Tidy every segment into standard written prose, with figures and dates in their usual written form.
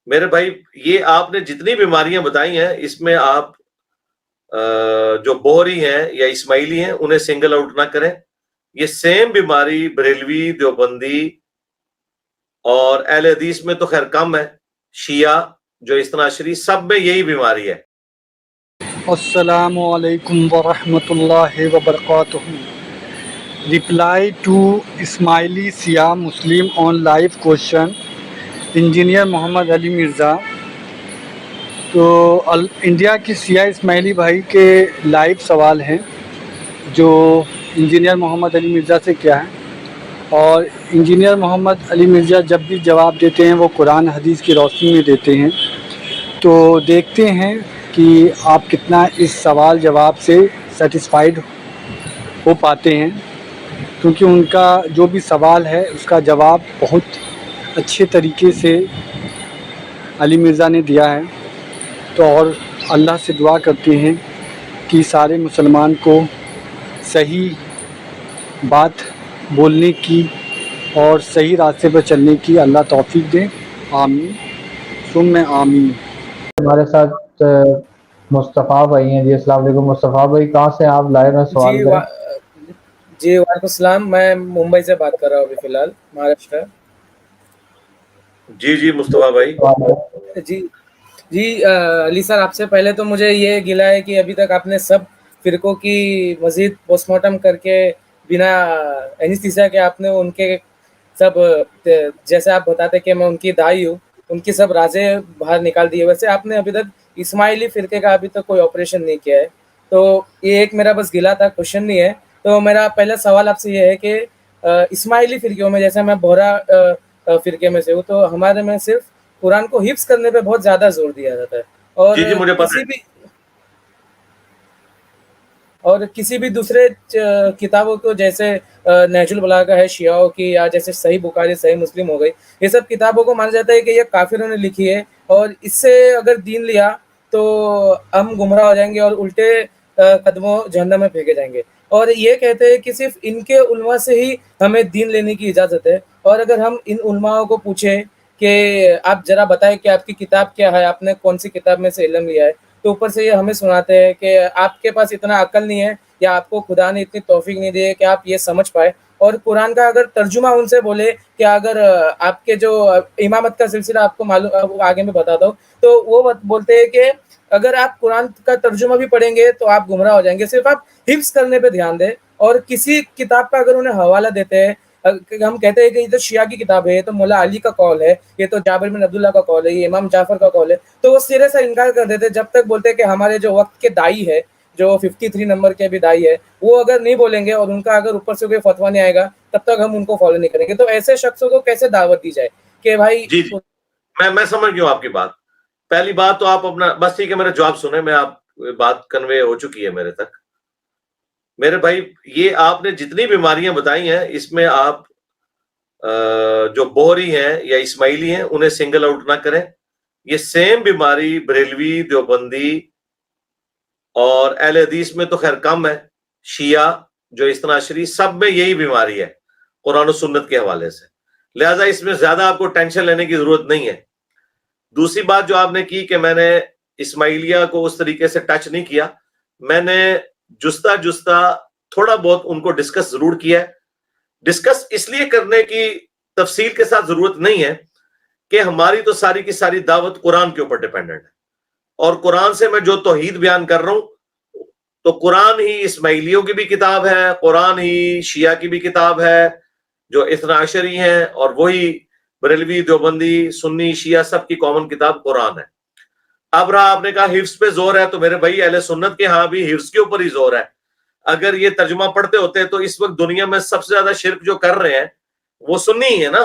میرے بھائی یہ آپ نے جتنی بیماریاں بتائی ہیں اس میں آپ جو بوہری ہیں یا اسماعیلی ہیں انہیں سنگل آؤٹ نہ کریں. یہ سیم بیماری بریلوی، دیوبندی اور اہل حدیث میں تو خیر کم ہے، شیعہ جو اثنا عشری سب میں یہی بیماری ہے. السلام علیکم ورحمۃ اللہ وبرکاتہ. رپلائی ٹو اسماعیلی سیاہ مسلم آن لائیو کوشچن. انجینئر محمد علی مرزا. تو انڈیا کے سیاہ اسماعیلی بھائی کے لائیو سوال ہیں جو انجینئر محمد علی مرزا سے کیا ہے، اور انجینئر محمد علی مرزا جب بھی جواب دیتے ہیں وہ قرآن حدیث کی روشنی میں دیتے ہیں. تو دیکھتے ہیں کہ آپ کتنا اس سوال جواب سے سیٹسفائیڈ ہو پاتے ہیں، کیونکہ ان کا جو بھی سوال ہے اس کا جواب بہت اچھے طریقے سے علی مرزا نے دیا ہے. تو اور اللہ سے دعا کرتے ہیں کہ سارے مسلمان کو صحیح بات بولنے کی اور صحیح راستے پر چلنے کی اللہ توفیق دے. آمین ثم آمین. ہمارے ساتھ مصطفیٰ بھائی ہیں. جی السلام علیکم. مصطفیٰ بھائی کہاں سے آپ لائیو میں سوال کریں؟ جی وعلیکم السلام. میں ممبئی سے بات کر رہا ہوں ابھی فی الحال، مہاراشٹر. جی مصطفیٰ بھائی. جی علی سر، آپ سے پہلے تو مجھے یہ گلا ہے کہ ابھی تک آپ نے سب فرقوں کی مزید پوسٹ مارٹم کر کے بنا اینستھیسیا کے آپ نے ان کے سب، جیسے آپ بتاتے کہ میں ان کی دائی ہوں، ان کی سب رازیں باہر نکال دی ہے. ویسے آپ نے ابھی تک اسماعیلی فرقے کا ابھی تک کوئی آپریشن نہیں کیا ہے. تو یہ ایک میرا بس گلا تھا، کوشچن نہیں ہے. تو میرا پہلا سوال آپ سے یہ ہے کہ اسماعیلی فرقوں میں، جیسے میں بہرا فرقے میں سے ہوں، تو ہمارے میں صرف قرآن کو حفظ کرنے پہ بہت زیادہ زور دیا جاتا ہے، اور جی مجھے پتہ ہے. کسی بھی دوسرے کتابوں کو، جیسے نہج البلاغہ ہے شیعوں کی، یا جیسے صحیح بخاری، صحیح مسلم ہو گئی، یہ سب کتابوں کو مانا جاتا ہے کہ یہ کافروں نے لکھی ہے، اور اس سے اگر دین لیا تو ہم گمراہ ہو جائیں گے اور الٹے قدموں جہنم میں پھینکے جائیں گے. اور یہ کہتے ہیں کہ صرف ان کے علماء سے ہی ہمیں دین لینے کی اجازت ہے. اور اگر ہم ان علماء کو پوچھیں کہ آپ ذرا بتائیں کہ آپ کی کتاب کیا ہے، آپ نے کون سی کتاب میں سے علم لیا ہے، تو اوپر سے یہ ہمیں سناتے ہیں کہ آپ کے پاس اتنا عقل نہیں ہے، یا آپ کو خدا نے اتنی توفیق نہیں دی ہے کہ آپ یہ سمجھ پائے. اور قرآن کا اگر ترجمہ ان سے بولے کہ اگر آپ کے جو امامت کا سلسلہ آپ کو معلوم، آگے میں بتاتا ہوں، تو وہ بولتے ہیں کہ اگر آپ قرآن کا ترجمہ بھی پڑھیں گے تو آپ گمراہ ہو جائیں گے. صرف آپ حفظ کرنے پہ دھیان دیں. اور کسی کتاب کا اگر انہیں حوالہ دیتے ہیں، ہم کہتے ہیں کہ یہ تو شیعہ کی کتاب ہے، یہ تو مولا علی کا قول ہے، یہ تو جابر بن عبداللہ کا قول ہے، یہ امام جعفر کا قول ہے، تو وہ سرے سے انکار کر دیتے جب تک بولتے کہ ہمارے جو وقت کے دائی ہے، جو 53 نمبر کے بھی دائی ہے، وہ اگر نہیں بولیں گے اور ان کا اگر اوپر سے کوئی فتویٰ نہیں آئے گا تب تک ہم ان کو فالو نہیں کریں گے. تو ایسے شخصوں کو کیسے دعوت دی جائے کہ بھائی؟ جی میں سمجھ گیا آپ کی بات. پہلی بات تو آپ اپنا بس ٹھیک ہے، میرا جواب سنیں. میں آپ بات کنوے ہو چکی ہے میرے تک. میرے بھائی یہ آپ نے جتنی بیماریاں بتائی ہیں اس میں آپ جو بوہری ہیں یا اسماعیلی ہیں انہیں سنگل آؤٹ نہ کریں. یہ سیم بیماری بریلوی، دیوبندی اور اہل حدیث میں تو خیر کم ہے، شیعہ جو اثنا عشری سب میں یہی بیماری ہے قرآن و سنت کے حوالے سے. لہٰذا اس میں زیادہ آپ کو ٹینشن لینے کی ضرورت نہیں ہے. دوسری بات جو آپ نے کی کہ میں نے اسماعیلیہ کو اس طریقے سے ٹچ نہیں کیا، میں نے جستا تھوڑا بہت ان کو ڈسکس ضرور کیا ہے. ڈسکس اس لیے کرنے کی تفصیل کے ساتھ ضرورت نہیں ہے کہ ہماری تو ساری کی ساری دعوت قرآن کے اوپر ڈیپینڈنٹ ہے، اور قرآن سے میں جو توحید بیان کر رہا ہوں تو قرآن ہی اسماعیلیوں کی بھی کتاب ہے، قرآن ہی شیعہ کی بھی کتاب ہے جو اثنا عشری ہیں، اور وہی بریلوی، دیوبندی، سنی، شیعہ سب کی کامن کتاب قرآن ہے. اب رہا آپ نے کہا حفظ پہ زور ہے، تو میرے بھائی اہل سنت کے ہاں بھی حفظ کے اوپر ہی زور ہے. اگر یہ ترجمہ پڑھتے ہوتے تو اس وقت دنیا میں سب سے زیادہ شرک جو کر رہے ہیں وہ سنی ہی ہے نا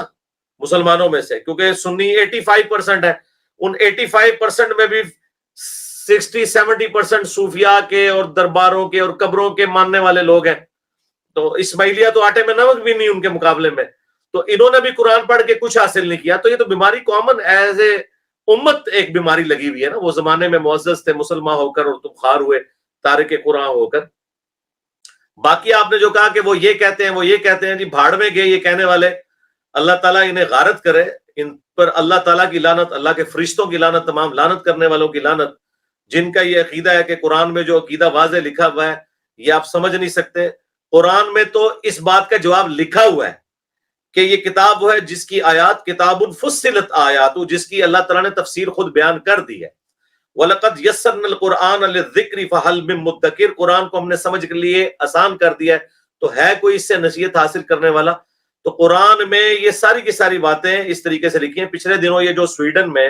مسلمانوں میں سے، کیونکہ سنی 85% ہے. ان 85% میں بھی 60-70% صوفیاء کے اور درباروں کے اور قبروں کے ماننے والے لوگ ہیں. تو اسماعیلیہ تو آٹے میں نمک بھی نہیں ان کے مقابلے میں. تو انہوں نے بھی قرآن پڑھ کے کچھ حاصل نہیں کیا. تو یہ تو بیماری کامن ایز اے امت ایک بیماری لگی ہوئی ہے نا. وہ زمانے میں معزز تھے مسلمان ہو کر اور تم خار ہوئے تارک قرآن ہو کر. باقی آپ نے جو کہا کہ وہ یہ کہتے ہیں وہ یہ کہتے ہیں، جی بھاڑ میں گئے یہ کہنے والے. اللہ تعالیٰ انہیں غارت کرے، ان پر اللہ تعالیٰ کی لعنت، اللہ کے فرشتوں کی لعنت، تمام لعنت کرنے والوں کی لعنت، جن کا یہ عقیدہ ہے کہ قرآن میں جو عقیدہ واضح لکھا ہوا ہے یہ آپ سمجھ نہیں سکتے. قرآن میں تو اس بات کا جواب لکھا ہوا ہے کہ یہ کتاب وہ ہے جس کی آیات کتاب فصلت آیات، جس کی اللہ تعالیٰ نے تفسیر خود بیان کر دی ہے. وَلَقَدْ يَسَّرْنَا الْقُرْآنَ لِلذِّكْرِ فَهَلْ مِن مُدَّكِرٍ، قرآن کو ہم نے سمجھ کے لیے آسان کر دیا ہے تو ہے کوئی اس سے نصیحت حاصل کرنے والا. تو قرآن میں یہ ساری کی ساری باتیں اس طریقے سے لکھی ہیں. پچھلے دنوں یہ جو سویڈن میں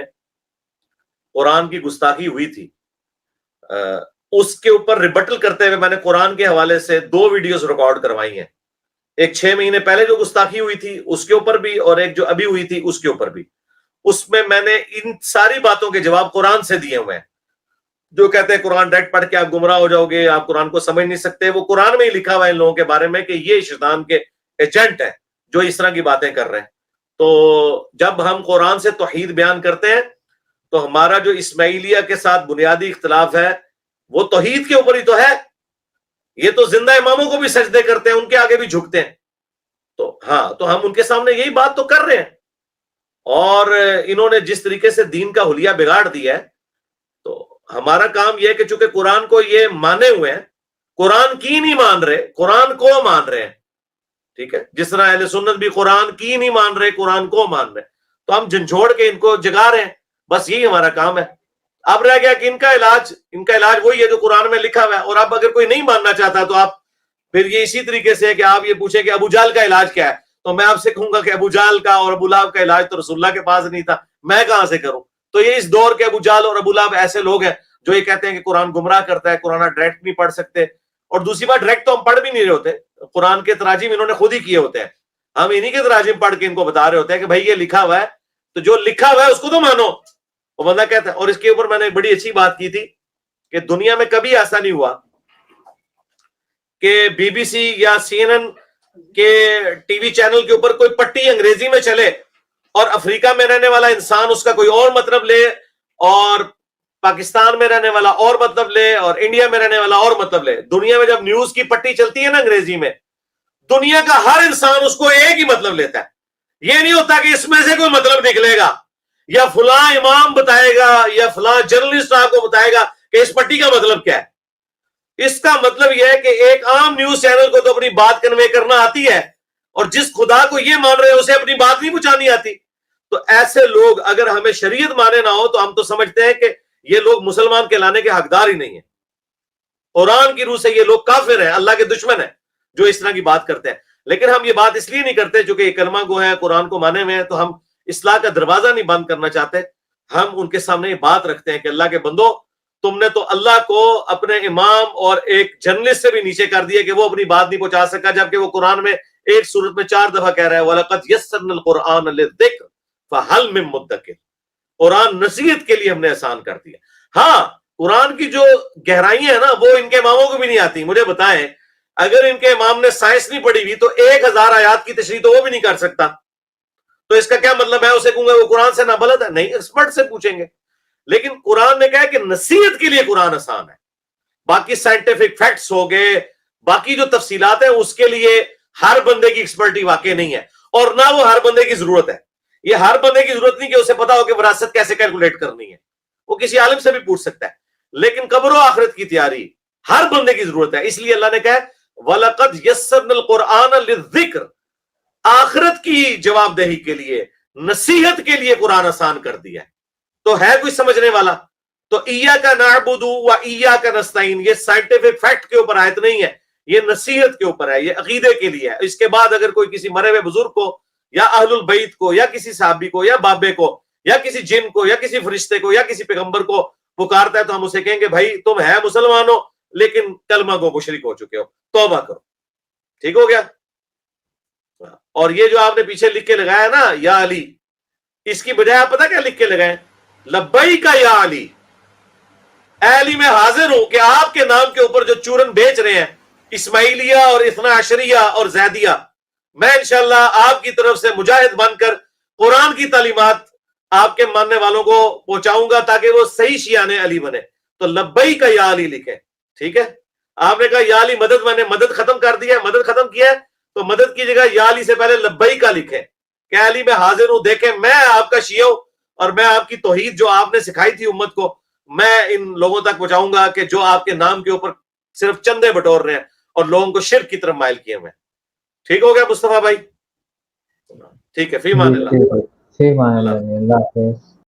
قرآن کی گستاخی ہوئی تھی اس کے اوپر ریبٹل کرتے ہوئے میں نے قرآن کے حوالے سے 2 ویڈیوز ریکارڈ کروائی ہیں. ایک 6 مہینے پہلے جو گستاخی ہوئی تھی اس کے اوپر بھی، اور ایک جو ابھی ہوئی تھی اس کے اوپر بھی. اس میں میں نے ان ساری باتوں کے جواب قرآن سے دیے ہوئے ہیں. جو کہتے ہیں قرآن ڈائریکٹ پڑھ کے آپ گمراہ ہو جاؤ گے، آپ قرآن کو سمجھ نہیں سکتے، وہ قرآن میں ہی لکھا ہوا ہے ان لوگوں کے بارے میں کہ یہ شیطان کے ایجنٹ ہیں جو اس طرح کی باتیں کر رہے ہیں. تو جب ہم قرآن سے توحید بیان کرتے ہیں تو ہمارا جو اسماعیلیہ کے ساتھ بنیادی اختلاف ہے وہ توحید کے اوپر ہی تو ہے. یہ تو زندہ اماموں کو بھی سجدے کرتے ہیں، ان کے آگے بھی جھکتے ہیں. تو ہاں، تو ہم ان کے سامنے یہی بات تو کر رہے ہیں. اور انہوں نے جس طریقے سے دین کا حلیہ بگاڑ دیا ہے، تو ہمارا کام یہ ہے کہ چونکہ قرآن کو یہ مانے ہوئے ہیں، قرآن کی نہیں مان رہے، قرآن کو مان رہے ہیں. ٹھیک ہے، جس طرح اہل سنت بھی قرآن کی نہیں مان رہے، قرآن کو مان رہے، تو ہم جھنجھوڑ کے ان کو جگا رہے ہیں. بس یہی ہمارا کام ہے. اب رہ گیا کہ ان کا علاج وہی ہے جو قرآن میں لکھا ہوا ہے. اور اب اگر کوئی نہیں ماننا چاہتا تو آپ پھر یہ اسی طریقے سے کہ آپ یہ پوچھیں کہ ابو جہل کا علاج کیا ہے، تو میں آپ سے کہوں گا کہ ابو جہل کا اور ابو لہب کا علاج تو رسول اللہ کے پاس نہیں تھا، میں کہاں سے کروں. تو یہ اس دور کے ابو جہل اور ابو لہب ایسے لوگ ہیں جو یہ کہتے ہیں کہ قرآن گمراہ کرتا ہے، قرآن ڈائریکٹ نہیں پڑھ سکتے. اور دوسری بات، ڈائریکٹ تو ہم پڑھ بھی نہیں رہے ہوتے، قرآن کے تراجم انہوں نے خود ہی کیے ہوتے ہیں. ہم انہی کے تراجم پڑھ کے ان کو بتا رہے ہوتے ہیں کہ بھائی یہ لکھا ہوا ہے، تو جو لکھا ہوا ہے اس کو تو مانو. وہ بندہ کہتا ہے. اور اس کے اوپر میں نے ایک بڑی اچھی بات کی تھی کہ دنیا میں کبھی ایسا نہیں ہوا کہ بی بی سی یا سی این این کے ٹی وی چینل کے اوپر کوئی پٹی انگریزی میں چلے اور افریقہ میں رہنے والا انسان اس کا کوئی اور مطلب لے، اور پاکستان میں رہنے والا اور مطلب لے، اور انڈیا میں رہنے والا اور مطلب لے. دنیا میں جب نیوز کی پٹی چلتی ہے نا انگریزی میں، دنیا کا ہر انسان اس کو ایک ہی مطلب لیتا ہے. یہ نہیں ہوتا کہ اس میں سے کوئی مطلب نکلے گا، یا فلاں امام بتائے گا یا فلاں جرنلسٹ آپ کو بتائے گا کہ اس پٹی کا مطلب کیا ہے. اس کا مطلب یہ ہے کہ ایک عام نیوز چینل کو تو اپنی بات کنوے کرنا آتی ہے، اور جس خدا کو یہ مان رہے ہیں اسے اپنی بات نہیں پہنچانی آتی. تو ایسے لوگ اگر ہمیں شریعت مانے نہ ہو تو ہم تو سمجھتے ہیں کہ یہ لوگ مسلمان کہلانے کے حقدار ہی نہیں ہیں. قرآن کی روح سے یہ لوگ کافر ہیں، اللہ کے دشمن ہیں جو اس طرح کی بات کرتے ہیں. لیکن ہم یہ بات اس لیے نہیں کرتے چونکہ یہ کلمہ گو ہے، قرآن کو مانے ہوئے ہیں، تو ہم اصلاح کا دروازہ نہیں بند کرنا چاہتے. ہم ان کے سامنے یہ بات رکھتے ہیں کہ اللہ کے بندو، تم نے تو اللہ کو اپنے امام اور ایک جرنلسٹ سے بھی نیچے کر دیا کہ وہ اپنی بات نہیں پہنچا سکا، جبکہ وہ قرآن میں ایک سورت میں 4 دفعہ کہہ رہا ہے وَلَقَدْ يَسَّرْنَا الْقُرْآنَ لِلذِّكْرِ فَهَلْ مِن مُدَّكِرٍ. قرآن نصیحت کے لیے ہم نے آسان کر دیا. ہاں، قرآن کی جو گہرائیاں ہیں نا وہ ان کے اماموں کو بھی نہیں آتی. مجھے بتائیں، اگر ان کے امام نے سائنس نہیں پڑھی ہوئی تو 1000 آیات کی تشریح تو وہ بھی نہیں کر سکتا. تو اس کا کیا مطلب ہے؟ اسے کہوں گا وہ قرآن سے نابلد ہے؟ نہیں، ایکسپرٹ سے پوچھیں گے. لیکن قرآن نے کہا کہ نصیحت کے لیے قرآن آسان ہے. باقی سائنٹیفک فیکٹس ہو گئے، باقی جو تفصیلات ہیں اس کے لیے ہر بندے کی ایکسپرٹی واقع نہیں ہے، اور نہ وہ ہر بندے کی ضرورت ہے. یہ ہر بندے کی ضرورت نہیں کہ اسے پتا ہو کہ وراثت کیسے کیلکولیٹ کرنی ہے، وہ کسی عالم سے بھی پوچھ سکتا ہے. لیکن قبر و آخرت کی تیاری ہر بندے کی ضرورت ہے. اس لیے اللہ نے کہا وَلَقَدْ يَسَّرْنَا الْقُرْآنَ لِلذِّكْرِ، آخرت کی جواب دہی کے لیے، نصیحت کے لیے قرآن آسان کر دیا ہے. تو ہے کوئی سمجھنے والا؟ تو ایاک نعبد و ایاک نستعین، یہ سائنٹیفک فیکٹ کے اوپر آیت نہیں ہے، یہ نصیحت کے اوپر ہے، یہ عقیدے کے لیے ہے. اس کے بعد اگر کوئی کسی مرے ہوئے بزرگ کو یا اہل البیت کو یا کسی صحابی کو یا بابے کو یا کسی جن کو یا کسی فرشتے کو یا کسی پیغمبر کو پکارتا ہے تو ہم اسے کہیں گے بھائی تم ہے مسلمان ہو لیکن کلمہ کو مشرک ہو چکے ہو، توبہ کرو. ٹھیک ہو گیا؟ اور یہ جو آپ نے پیچھے لکھ کے لگایا نا یا علی، اس کی بجائے آپ پتہ کیا لکھ کے لگائیں؟ لبیک یا علی، اے علی میں حاضر ہوں کہ آپ کے نام کے اوپر جو چورن بیچ رہے ہیں اسماعیلیہ اور اثنا عشریہ اور زیدیہ، میں انشاءاللہ آپ کی طرف سے مجاہد بن کر قرآن کی تعلیمات آپ کے ماننے والوں کو پہنچاؤں گا تاکہ وہ صحیح شیعان علی بنے. تو لبیک یا علی لکھے. ٹھیک ہے؟ آپ نے کہا یا علی مدد، میں نے مدد ختم کر دیا ہے، مدد ختم کیا ہے تو مدد کی جگہ یا علی سے پہلے لبیک کا لکھے. کہ علی میں حاضر ہوں, دیکھیں میں آپ کا شیعہ ہوں اور میں آپ کی توحید جو آپ نے سکھائی تھی امت کو, میں ان لوگوں تک پہنچاؤں گا کہ جو آپ کے نام کے اوپر صرف چندے بٹور رہے ہیں اور لوگوں کو شرک کی طرف مائل کیے ہوئے. ٹھیک ہو گیا مصطفیٰ بھائی؟ ٹھیک ہے, فی امان اللہ. فی امان اللہ. اللہ حافظ.